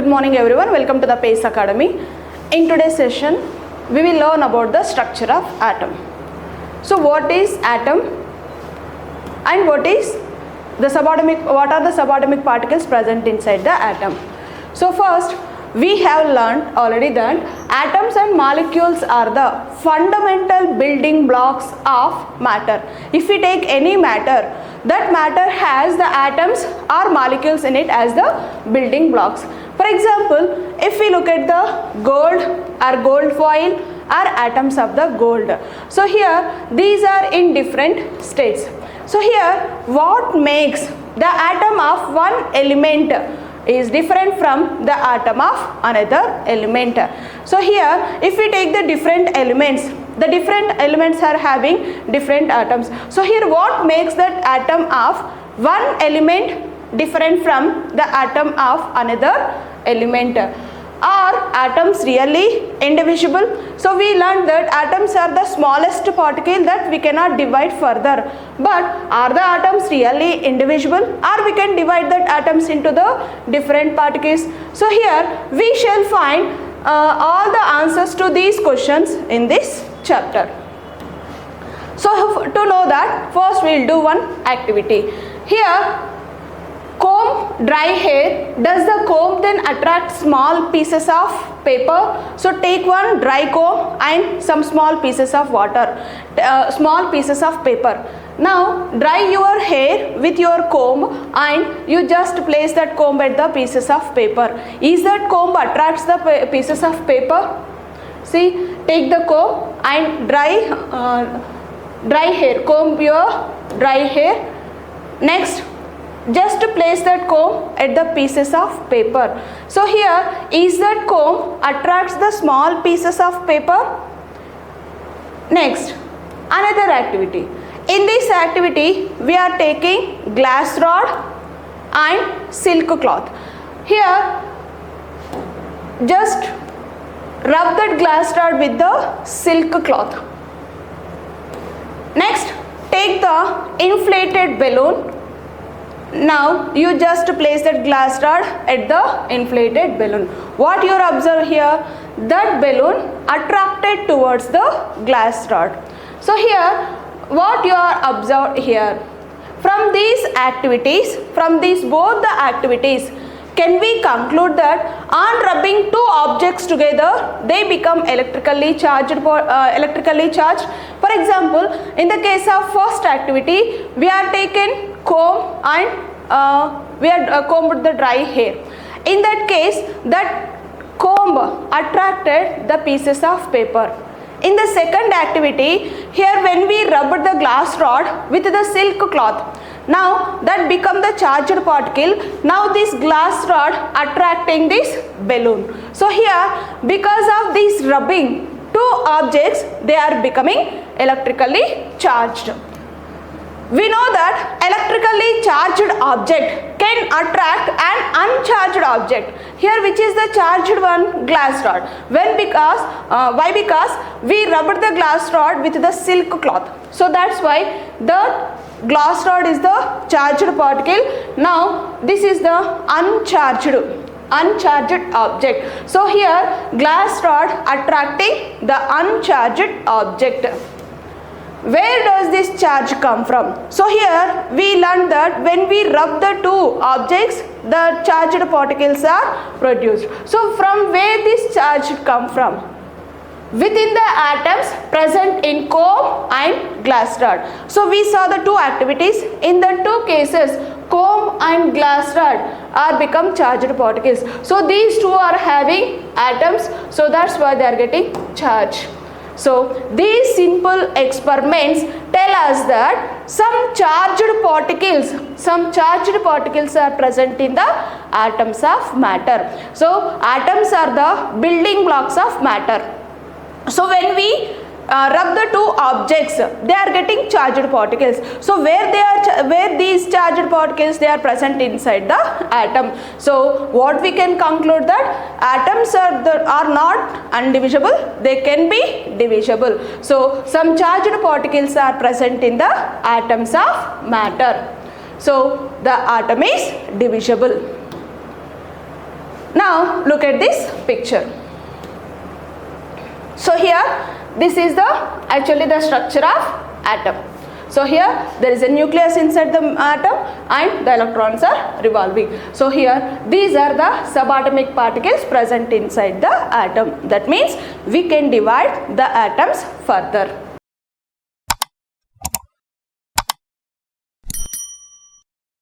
morning everyone, welcome to the PACE Academy. In today's session, we will learn about the structure of atom. So what is atom and what are the subatomic particles present inside the atom? So first, we have already learned atoms and molecules are the fundamental building blocks of matter. If we take any matter, that matter has the atoms or molecules in it as the building blocks. For example, if we look at the gold or gold foil are atoms of the gold. So here these are in different states. So here what makes the atom of one element is different from the atom of another element. So here if we take the different elements are having different atoms. So here what makes that atom of one element different from the atom of another element? Are atoms really indivisible? So we learned that atoms are the smallest particle that we cannot divide further. But are the atoms really indivisible, or we can divide that atoms into the different particles? So here we shall find all the answers to these questions in this chapter. So to know that, first we will do one activity. Here, comb dry hair. Does the comb then attract small pieces of paper? So take one dry comb and some small pieces of water, small pieces of paper. Now dry your hair with your comb and you just place that comb at the pieces of paper. Is that comb attracts the pieces of paper? See, take the comb and dry hair, comb your dry hair. Next, just place that comb at the pieces of paper. So here, is that comb attracts the small pieces of paper? Next, another activity. In this activity, we are taking glass rod and silk cloth. Here, just rub that glass rod with the silk cloth. Next, take the inflated balloon. Now you just place that glass rod at the inflated balloon. What you observe here, that balloon attracted towards the glass rod. So here what you are observed here, from these activities, both the activities, can we conclude that on rubbing two objects together they become electrically charged? For example, in the case of first activity, we are taken comb and we are combed the dry hair. In that case, that comb attracted the pieces of paper. In the second activity, here when we rubbed the glass rod with the silk cloth, now that become the charged particle. Now this glass rod attracting this balloon. So here, because of this rubbing two objects, they are becoming electrically charged. We know that electrically charged object can attract an uncharged object. Here which is the charged one? Glass rod. Why? Because we rubbed the glass rod with the silk cloth. So that's why the glass rod is the charged particle. Now this is the uncharged object. So here glass rod attracting the uncharged object. Where does this charge come from? So here we learned that when we rub the two objects, the charged particles are produced. So from where this charge come from? Within the atoms present in comb and glass rod. So we saw the two activities. In the two cases, comb and glass rod are become charged particles. So these two are having atoms. So that's why they are getting charged. So these simple experiments tell us that some charged particles are present in the atoms of matter. So atoms are the building blocks of matter. So when we rub the two objects, they are getting charged particles. So where these charged particles, they are present inside the atom. So what we can conclude that atoms are not indivisible, they can be divisible. So some charged particles are present in the atoms of matter. So the atom is divisible. Now look at this picture. So here this is actually the structure of atom. So here there is a nucleus inside the atom and the electrons are revolving. So here these are the subatomic particles present inside the atom. That means we can divide the atoms further.